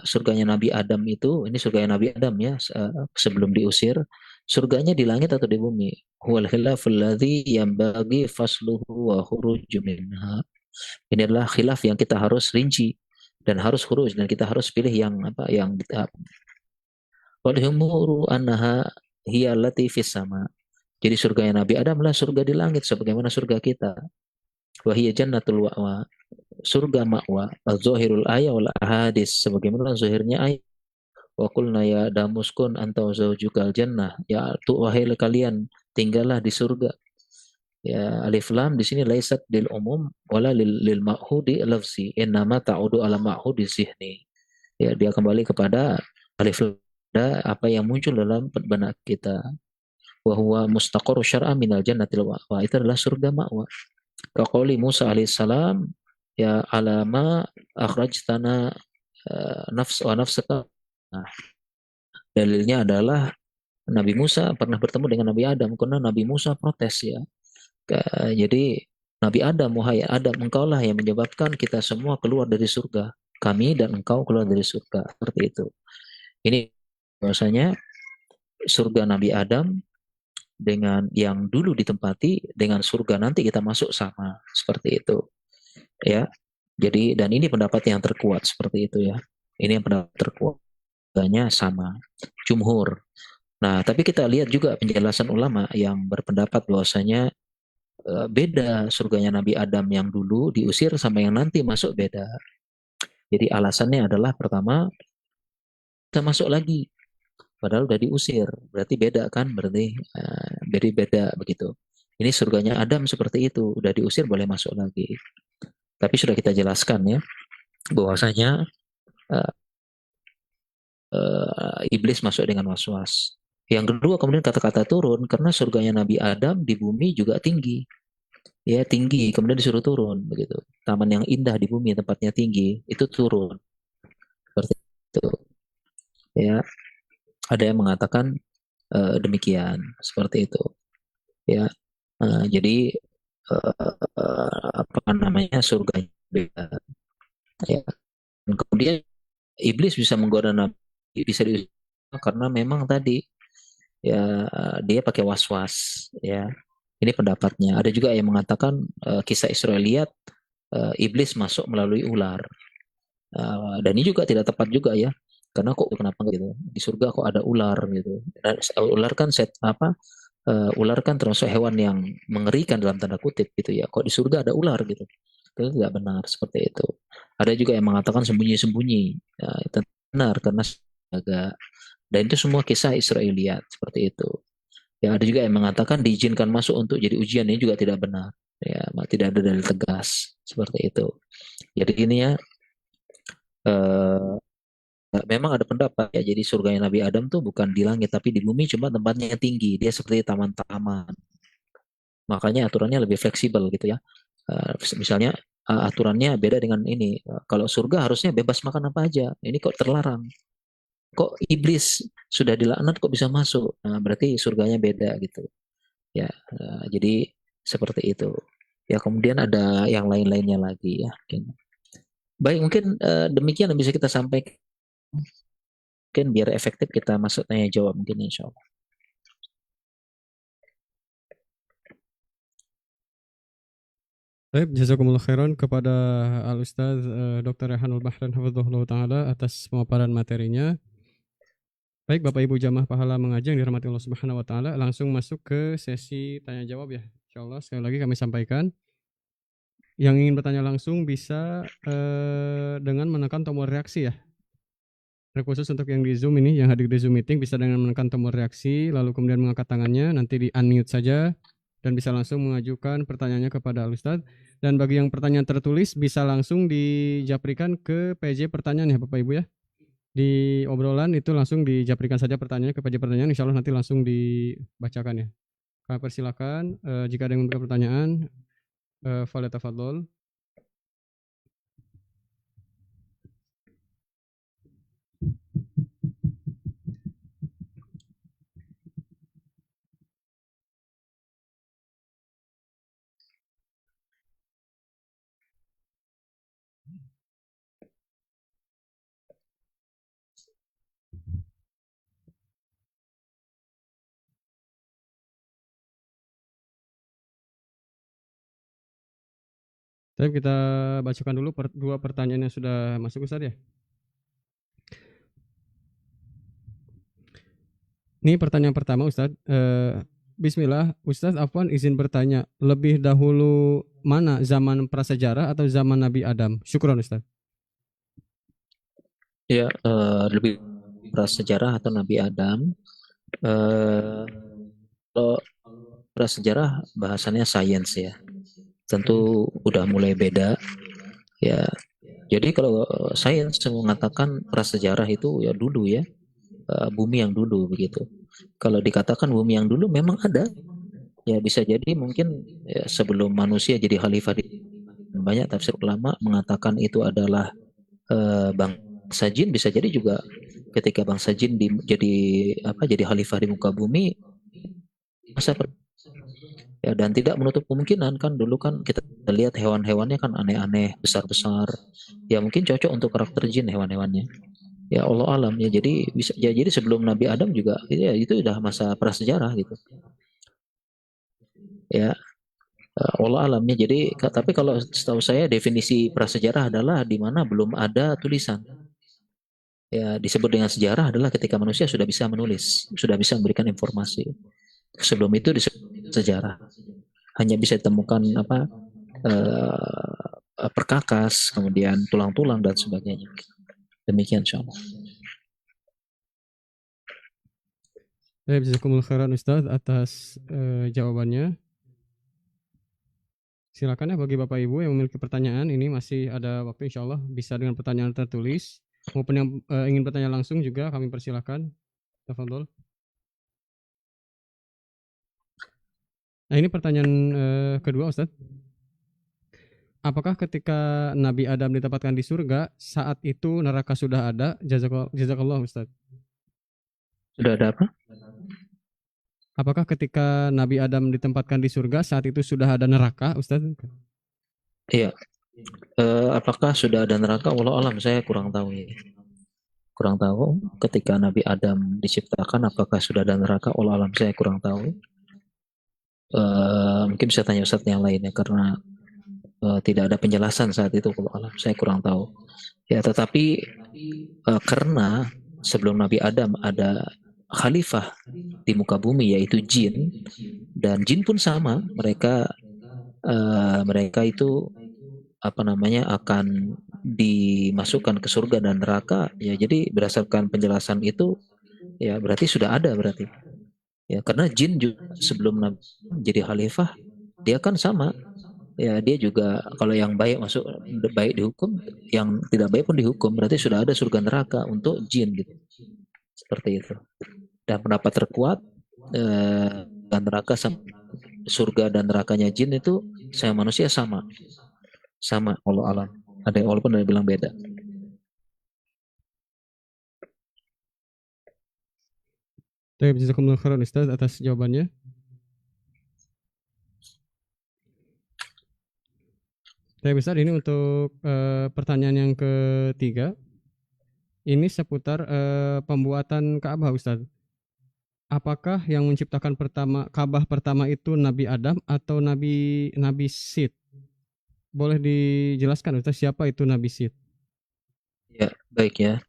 surganya Nabi Adam itu, ini surganya Nabi Adam ya, sebelum diusir, surganya di langit atau di bumi? Huwal khilaful ladzi yanbaghi fasluhu wa khuruju minha. Ini adalah khilaf yang kita harus rinci dan harus khuruj, dan kita harus pilih yang apa, yang wal humuru annaha hiya allati fis sama. Jadi surganya Nabi Adam adalah surga di langit sebagaimana surga kita. Wa hiya jannatul wa'wa, surga ma'wa. Az-zahirul ayat wal ahadis, sebagaimana zahirnya ayat. Wa qulna ya damuskun anta wa zawjukal jannah, ya wahai kalian tinggallah di surga. Ya, alif lam di sini laisat lil umum wala lil ma'hudi lafzi, innama ta'udu ala ma'hudi zihni. Ya, dia kembali kepada alif lam, apa yang muncul dalam benak kita. Wa huwa mustaqarru syar'a minal jannatil ma'wa, itu adalah surga ma'wa. Kaqauli Musa alaihissalam ya alama akhrajtana nafs wa nafsaka Nah, dalilnya adalah Nabi Musa pernah bertemu dengan Nabi Adam karena Nabi Musa protes ya. Jadi Nabi Adam, wahai Adam, engkaulah yang menyebabkan kita semua keluar dari surga. Kami dan engkau keluar dari surga. Seperti itu. Ini bahwasanya surga Nabi Adam dengan yang dulu ditempati dengan surga nanti kita masuk sama. Seperti itu. Ya. Jadi dan ini pendapat yang terkuat seperti itu ya. Ini yang pendapat terkuat. Surganya sama. Jumhur. Nah, tapi kita lihat juga penjelasan ulama yang berpendapat bahwasanya beda surganya Nabi Adam yang dulu diusir sama yang nanti masuk beda. Jadi alasannya adalah pertama kita masuk lagi padahal udah diusir. Berarti beda kan? Berarti beda begitu. Ini surganya Adam seperti itu, udah diusir boleh masuk lagi. Tapi sudah kita jelaskan ya bahwasanya uh, iblis masuk dengan waswas. Yang kedua kemudian kata-kata turun karena surganya Nabi Adam di bumi juga tinggi. Ya tinggi kemudian disuruh turun begitu. Taman yang indah di bumi tempatnya tinggi itu turun seperti itu. Ya ada yang mengatakan demikian seperti itu. Ya jadi apa namanya surga beda. Ya. Dan kemudian iblis bisa menggoda Nabi bisa diusir karena memang tadi ya dia pakai was-was ya. Ini pendapatnya. Ada juga yang mengatakan kisah Israeliat iblis masuk melalui ular. Dan ini juga tidak tepat juga ya. Karena kok kenapa gitu? Di surga kok ada ular gitu. Dan ular kan ular kan termasuk hewan yang mengerikan dalam tanda kutip gitu ya. Kok di surga ada ular gitu? Itu tidak benar seperti itu. Ada juga yang mengatakan sembunyi-sembunyi. Ya, itu benar karena agak dan itu semua kisah Israeliat seperti itu. Ya ada juga yang mengatakan diizinkan masuk untuk jadi ujian ini juga tidak benar. Ya, tidak ada dalil tegas seperti itu. Jadi ini ya eh, memang ada pendapat ya. Jadi surganya Nabi Adam tuh bukan di langit tapi di bumi, cuma tempatnya tinggi. Dia seperti taman-taman. Makanya aturannya lebih fleksibel gitu ya. Misalnya aturannya beda dengan ini. Kalau surga harusnya bebas makan apa aja. Ini kok terlarang. Kok iblis sudah dilaknat kok bisa masuk? Nah, berarti surganya beda gitu. Ya, jadi seperti itu. Ya, kemudian ada yang lain-lainnya lagi ya. Baik, mungkin demikian yang bisa kita sampaikan. Mungkin biar efektif kita masuk tanya jawab mungkin insya Allah. Baik, jazakumullah khairan kepada Al-Ustaz Dr. Rehanul Bahran Hafizahullah Ta'ala atas pemaparan materinya. Baik, Bapak Ibu jamaah pahala mengaji yang dirahmati Allah Subhanahu wa taala, langsung masuk ke sesi tanya jawab ya. Insyaallah sekali lagi kami sampaikan yang ingin bertanya langsung bisa dengan menekan tombol reaksi ya. Terkhusus untuk yang di Zoom ini, yang hadir di Zoom meeting bisa dengan menekan tombol reaksi lalu kemudian mengangkat tangannya, nanti di unmute saja dan bisa langsung mengajukan pertanyaannya kepada Al-Ustaz. Dan bagi yang pertanyaan tertulis bisa langsung dijaprikan ke PJ pertanyaan ya Bapak Ibu ya. Di obrolan itu langsung dijaprikan saja pertanyaannya ke PJ pertanyaan, insya Allah nanti langsung dibacakan ya. Kami persilakan jika ada yang membuka pertanyaan, falyatafadhol. Tapi kita bacakan dulu dua pertanyaan yang sudah masuk Ustaz ya. Ini pertanyaan pertama Ustaz. Bismillah, Ustaz Afwan izin bertanya, lebih dahulu mana zaman prasejarah atau zaman Nabi Adam? Syukron Ustaz. Ya, lebih prasejarah atau Nabi Adam. Kalau prasejarah bahasannya sains ya. Tentu udah mulai beda ya. Jadi kalau sains mengatakan prasejarah itu ya dulu ya, bumi yang dulu begitu. Kalau dikatakan bumi yang dulu memang ada, ya bisa jadi mungkin ya, sebelum manusia jadi khalifah. Banyak tafsir ulama mengatakan itu adalah bangsa jin, bisa jadi juga ketika bangsa jin jadi khalifah di muka bumi, masa ya, dan tidak menutup kemungkinan kan dulu kan kita lihat hewan-hewannya kan aneh-aneh, besar-besar. Ya mungkin cocok untuk karakter jin hewan-hewannya. Ya Allah alam ya, jadi bisa ya, jadi sebelum Nabi Adam juga ya itu udah masa prasejarah gitu. Ya, Allah alamnya. Jadi tapi kalau setahu saya definisi prasejarah adalah di mana belum ada tulisan. Ya, disebut dengan sejarah adalah ketika manusia sudah bisa menulis, sudah bisa memberikan informasi. Sebelum itu disebut sejarah. Hanya bisa ditemukan perkakas, kemudian tulang-tulang dan sebagainya. Demikian insyaallah. Baik, jazakumullah khairan Ustaz atas jawabannya. Silakan ya bagi Bapak Ibu yang memiliki pertanyaan, ini masih ada waktu insyaallah bisa dengan pertanyaan tertulis. Maupun yang ingin bertanya langsung juga kami persilakan. Tafadhol. Nah, ini pertanyaan kedua Ustaz. Apakah ketika Nabi Adam ditempatkan di surga, saat itu neraka sudah ada? Jazakallah Ustaz. Sudah ada apa? Apakah ketika Nabi Adam ditempatkan di surga, saat itu sudah ada neraka, Ustaz? Iya. Apakah sudah ada neraka? Wallahu alam, saya kurang tahu ya. Kurang tahu ketika Nabi Adam diciptakan apakah sudah ada neraka? Wallahu alam, saya kurang tahu. Mungkin bisa tanya Ustaz yang lainnya karena tidak ada penjelasan saat itu. Wallahu alam, saya kurang tahu. Ya, tetapi karena sebelum Nabi Adam ada khalifah di muka bumi yaitu jin, dan jin pun sama, mereka itu akan dimasukkan ke surga dan neraka. Ya, jadi berdasarkan penjelasan itu ya berarti sudah ada berarti. Ya, karena jin juga sebelum Nabi jadi khalifah dia kan sama. Ya, dia juga kalau yang baik masuk baik dihukum, yang tidak baik pun dihukum. Berarti sudah ada surga neraka untuk jin gitu. Seperti itu. Dan pendapat terkuat dan neraka sama, surga dan nerakanya jin itu sama manusia sama Allah alam. Ada yang walaupun ada yang bilang beda. Baik, jazakumullah khairan Ustaz atas jawabannya. Baik Ustaz, ini untuk pertanyaan yang ketiga. Ini seputar pembuatan Ka'bah Ustaz. Apakah yang menciptakan Ka'bah pertama itu Nabi Adam atau Nabi Sith? Boleh dijelaskan Ustaz siapa itu Nabi Sith? Ya, baik ya.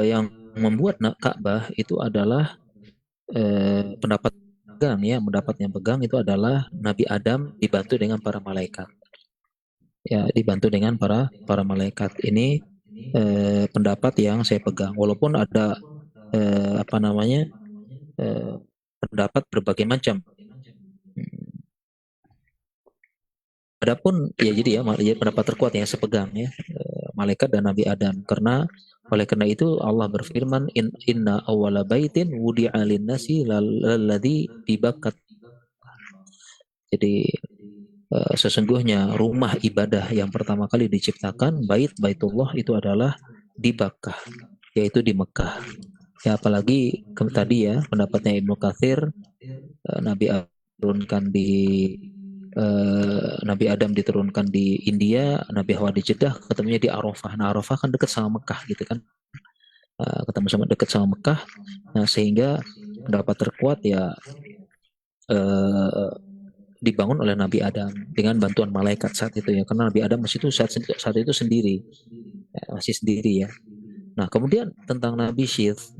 Yang membuat Ka'bah itu adalah pendapat yang pegang itu adalah Nabi Adam dibantu dengan para malaikat. Ya, dibantu dengan para malaikat. Ini pendapat yang saya pegang. Walaupun ada pendapat berbagai macam. Adapun ya jadi pendapat terkuat yang saya pegang ya, malaikat dan Nabi Adam, karena oleh karena itu Allah berfirman inna awwala baitin wudi'a lin-nasi lalladzi bibakat. Jadi sesungguhnya rumah ibadah yang pertama kali diciptakan Baitullah itu adalah di Bakkah, yaitu di Mekah. Ya, apalagi tadi ya pendapatnya Ibnu Katsir, Nabi Adam diturunkan di India, Nabi Hawa di Jeddah, ketemunya di Arafah. Nah, Arafah kan dekat sama Mekah gitu kan, ketemu sama dekat sama Mekah. Nah, sehingga pendapat terkuat ya dibangun oleh Nabi Adam dengan bantuan malaikat saat itu ya, karena Nabi Adam masih itu saat itu sendiri ya, masih sendiri ya. Nah, kemudian tentang Nabi Syith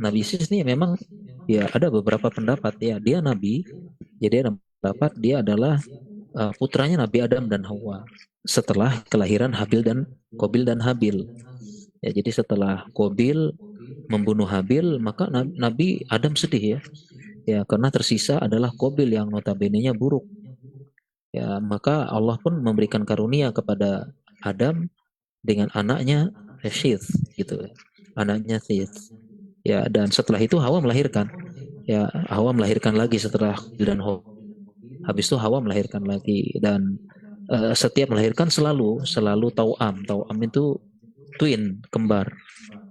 ini memang ya ada beberapa pendapat ya, dia nabi, jadi ada pendapat dia adalah putranya Nabi Adam dan Hawa setelah kelahiran Qabil dan Habil. Ya, jadi setelah Qabil membunuh Habil, maka Nabi Adam sedih ya. Ya, karena tersisa adalah Qabil yang notabene-nya buruk. Ya, maka Allah pun memberikan karunia kepada Adam dengan anaknya Syith gitu. Anaknya Syith. Ya, dan setelah itu Hawa melahirkan. Ya, Hawa melahirkan lagi setelah dan Hawa. Habis itu Hawa melahirkan lagi, dan setiap melahirkan selalu tau'am. Tau'am itu twin, kembar.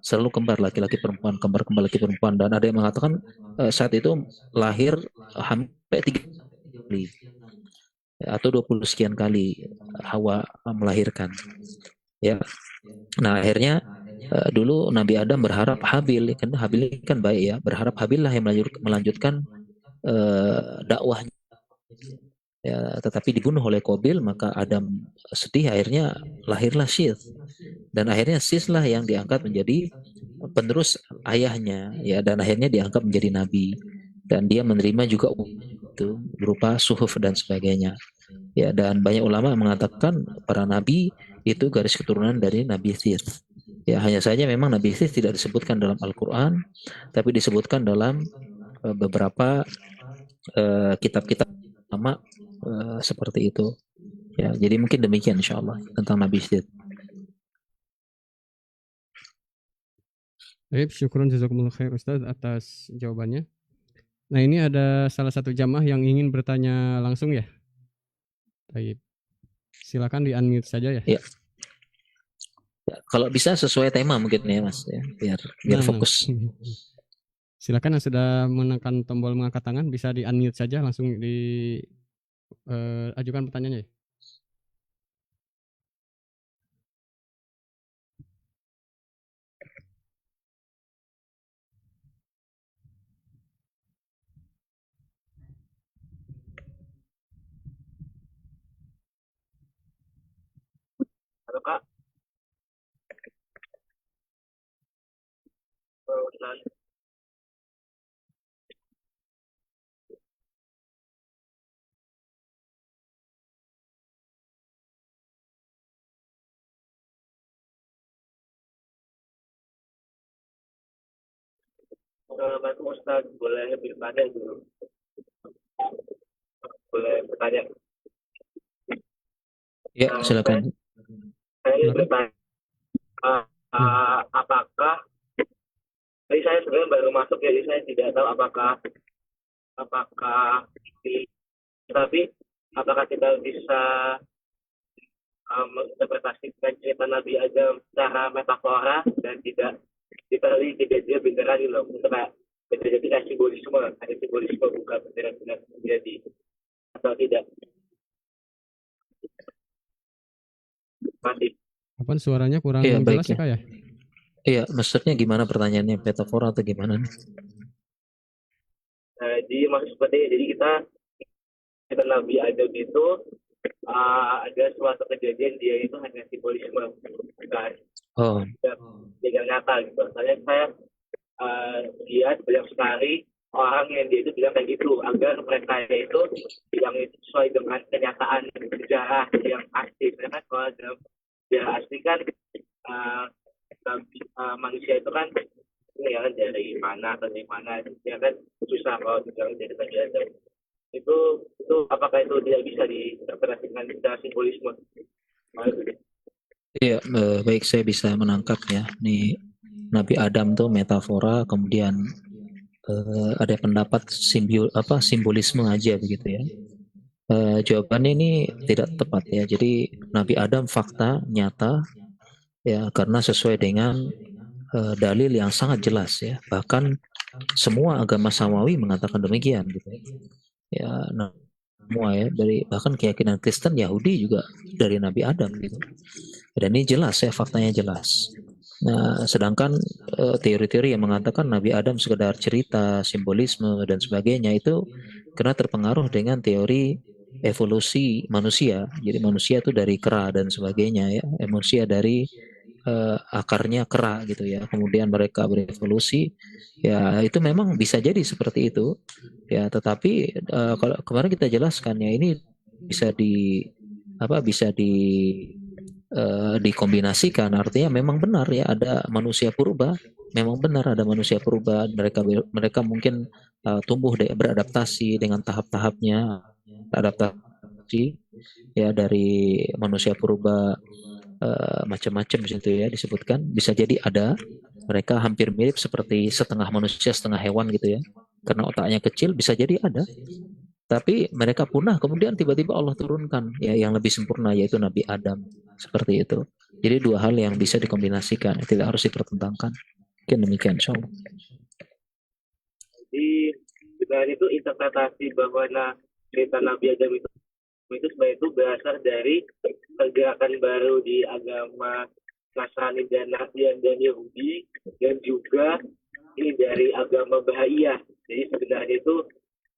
selalu kembar laki-laki perempuan, kembar-kembar laki perempuan, dan ada yang mengatakan saat itu lahir sampai 3 kali atau 20 sekian kali Hawa melahirkan ya. Nah akhirnya dulu Nabi Adam berharap Habil, kan Habil ini kan baik ya, berharap Habil lah yang melanjutkan dakwahnya ya, tetapi dibunuh oleh Qabil, maka Adam sedih, akhirnya lahirlah Syith, dan akhirnya Syith lah yang diangkat menjadi penerus ayahnya ya, dan akhirnya diangkat menjadi nabi, dan dia menerima juga itu berupa suhuf dan sebagainya ya. Dan banyak ulama mengatakan para nabi itu garis keturunan dari Nabi Syith ya. Hanya saja memang Nabi Syith tidak disebutkan dalam Al-Quran, tapi disebutkan dalam beberapa kitab-kitab lama seperti itu ya. Jadi mungkin demikian insyaallah tentang Nabi Syith. Baik, syukron jazakumullah khair Ustaz atas jawabannya. Nah, ini ada salah satu jamaah yang ingin bertanya langsung ya. Baik. Silakan di-unmute saja ya. Ya. Ya, kalau bisa sesuai tema mungkin ya Mas ya, biar fokus. Silakan yang sudah menekan tombol mengangkat tangan bisa di-unmute saja, langsung di ajukan pertanyaannya ya. Halo Kak. Assalamualaikum Ustaz, boleh bertanya dulu? Boleh bertanya? Ya, silakan. Saya ingin bertanya, apakah tadi saya sebenarnya baru masuk, jadi saya tidak tahu apakah tapi apakah kita bisa menginterpretasikan cerita Nabi Adam secara metafora dan tidak dia beneran gitu loh, untuk kayak jadi kayak simbolisme, ada simbolisme bukan benar-benar terjadi atau tidak. Masih. Apaan suaranya kurang Iya, jelas baik ya Kak ya? Iya, maksudnya gimana pertanyaannya, metafora atau gimana? Jadi maksud seperti ini, jadi kita Nabi Adam itu ada suatu kejadian dia itu hanya simbolisme, bukan yang nyata gitu. Soalnya saya lihat banyak sekali orang yang dia itu bilang kayak gitu agar mereka itu yang sesuai dengan kenyataan sejarah yang asli. Karena kalau dalam sejarah asli kan manusia itu kan ini ya kan dari mana atau dari mana, ya kan susah kalau dibilang dari Nabi itu apakah itu tidak bisa diinterpretasikan secara simbolisme? Iya, baik, saya bisa menangkap ya. Nih Nabi Adam tuh metafora, kemudian ada pendapat simbolisme aja begitu ya. Jawabannya ini tidak tepat ya. Jadi Nabi Adam fakta nyata ya, karena sesuai dengan dalil yang sangat jelas ya. Bahkan semua agama samawi mengatakan demikian gitu ya. Semua ya, dari bahkan keyakinan Kristen, Yahudi juga dari Nabi Adam gitu. Dan ini jelas ya, faktanya jelas. Nah, sedangkan teori-teori yang mengatakan Nabi Adam sekedar cerita, simbolisme dan sebagainya itu karena terpengaruh dengan teori evolusi manusia. Jadi manusia itu dari kera dan sebagainya ya, manusia dari akarnya kera gitu ya. Kemudian mereka berevolusi. Ya, itu memang bisa jadi seperti itu. Ya, tetapi kalau kemarin kita jelaskan ya, ini bisa dikombinasikan, artinya memang benar ya ada manusia purba, memang benar ada manusia purba, mereka mungkin tumbuh beradaptasi dengan tahap-tahapnya, adaptasi ya dari manusia purba macam-macam di situ ya disebutkan, bisa jadi ada mereka hampir mirip seperti setengah manusia setengah hewan gitu ya, karena otaknya kecil, bisa jadi ada. Tapi mereka punah, kemudian tiba-tiba Allah turunkan ya yang lebih sempurna, yaitu Nabi Adam, seperti itu. Jadi dua hal yang bisa dikombinasikan, tidak harus dipertentangkan. Mungkin demikian, insyaallah. Jadi sebenarnya itu interpretasi bahwa cerita Nabi Adam itu sebenarnya itu berasal dari pergerakan baru di agama Nasrani dan Yahudi, dan juga ini dari agama Bahaiyah. Jadi sebenarnya itu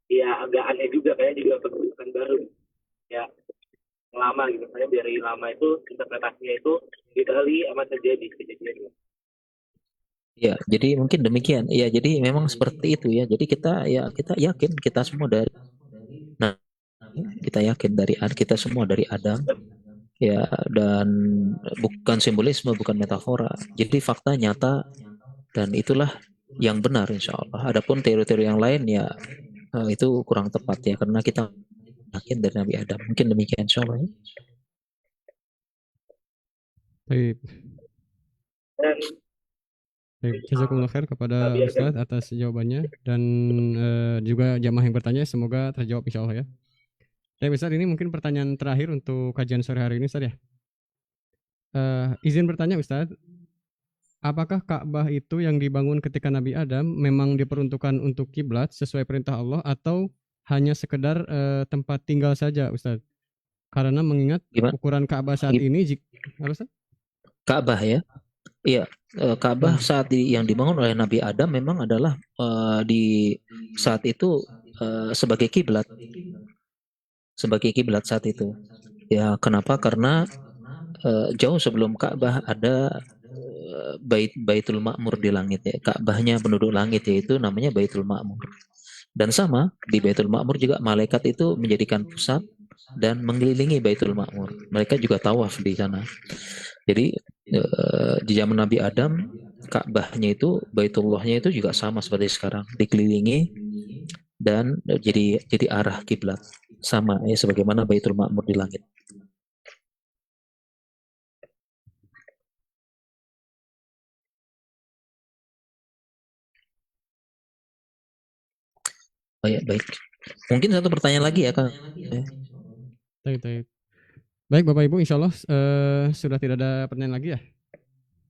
ya agak aneh juga, kayaknya juga pergerakan baru ya lama gitu. Makanya dari lama itu interpretasinya itu literally amat terjadi kejadiannya. Ya, jadi mungkin demikian. Ya, jadi memang seperti itu ya. Jadi kita yakin kita semua dari kita yakin dari kita semua dari Adam. Ya, dan bukan simbolisme, bukan metafora. Jadi fakta nyata dan itulah yang benar insya Allah. Adapun teori-teori yang lain ya itu kurang tepat ya, karena kita yakin dari Nabi Adam. Mungkin demikian insya Allah. Baik. Baik, jazakumullah khair kepada Ustadz atas jawabannya, dan juga jamaah yang bertanya semoga terjawab insya Allah ya. Baik Ustadz, ini mungkin pertanyaan terakhir untuk kajian sore hari ini Ustadz ya. Izin bertanya Ustadz, apakah Ka'bah itu yang dibangun ketika Nabi Adam memang diperuntukkan untuk kiblat sesuai perintah Allah, atau hanya sekedar tempat tinggal saja Ustadz? Karena mengingat ukuran Ka'bah saat ini, Ka'bah ya? Iya, Ka'bah saat yang dibangun oleh Nabi Adam memang adalah di saat itu sebagai kiblat. Sebagai kiblat saat itu. Ya, kenapa? Karena jauh sebelum Ka'bah ada Baitul Ma'mur di langit ya. Ka'bahnya penduduk langit yaitu namanya Baitul Ma'mur. Dan sama di Baitul Ma'mur juga malaikat itu menjadikan pusat dan mengelilingi Baitul Ma'mur. Mereka juga tawaf di sana. Jadi di zaman Nabi Adam, Ka'bahnya itu, Baitullahnya itu juga sama seperti sekarang, dikelilingi dan jadi arah kiblat, sama ya sebagaimana Baitul Ma'mur di langit. Baik. Mungkin satu pertanyaan lagi ya Kang. Baik Bapak Ibu, insya Allah sudah tidak ada pertanyaan lagi ya?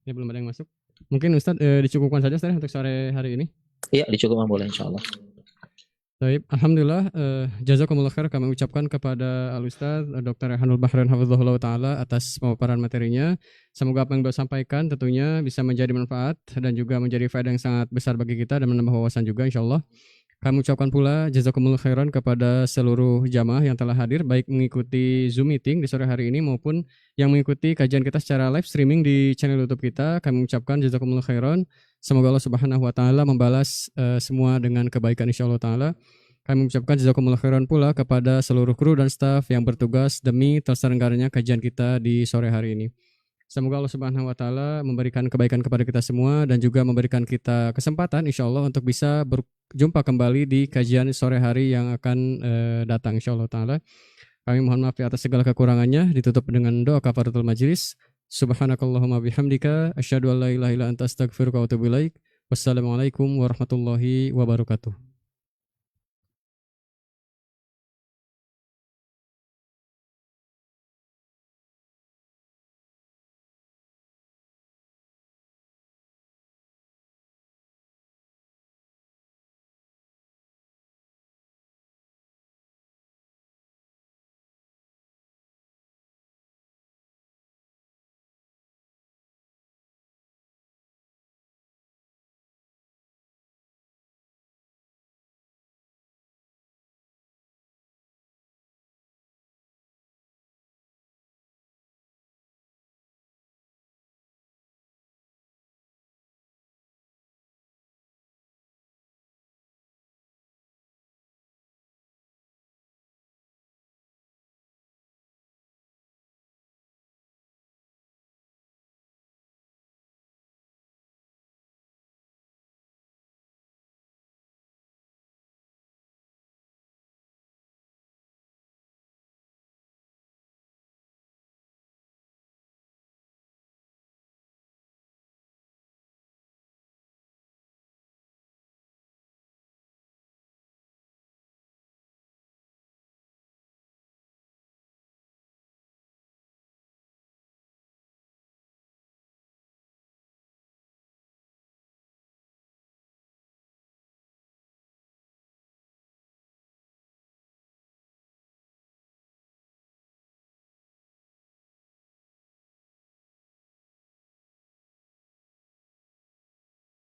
Ya belum ada yang masuk. Mungkin Ustadz dicukupkan saja Ustadz untuk sore hari ini. Iya, dicukupkan boleh insya Allah. Baik, alhamdulillah, jazakumullah khair kami ucapkan kepada Al-Ustadz Dr. Rehanul Bahrain hafizahullah ta'ala atas pemaparan materinya. Semoga apa yang beliau sampaikan tentunya bisa menjadi manfaat dan juga menjadi faedah yang sangat besar bagi kita dan menambah wawasan juga insya Allah. Kami ucapkan pula jazakumullah khairan kepada seluruh jamaah yang telah hadir, baik mengikuti Zoom meeting di sore hari ini maupun yang mengikuti kajian kita secara live streaming di channel YouTube kita. Kami ucapkan jazakumullah khairan. Semoga Allah Subhanahu wa taala membalas semua dengan kebaikan insyaallah taala. Kami mengucapkan jazakumullah khairan pula kepada seluruh kru dan staf yang bertugas demi terselenggaranya kajian kita di sore hari ini. Semoga Allah Subhanahu wa taala memberikan kebaikan kepada kita semua dan juga memberikan kita kesempatan insyaallah untuk bisa berjumpa kembali di kajian sore hari yang akan datang insyaallah taala. Kami mohon maaf atas segala kekurangannya, ditutup dengan doa kafaratul majlis. Subhanakallahumma bihamdika asyhadu an la ilaha illa anta astaghfiruka wa atubu ilaik. Wassalamualaikum warahmatullahi wabarakatuh.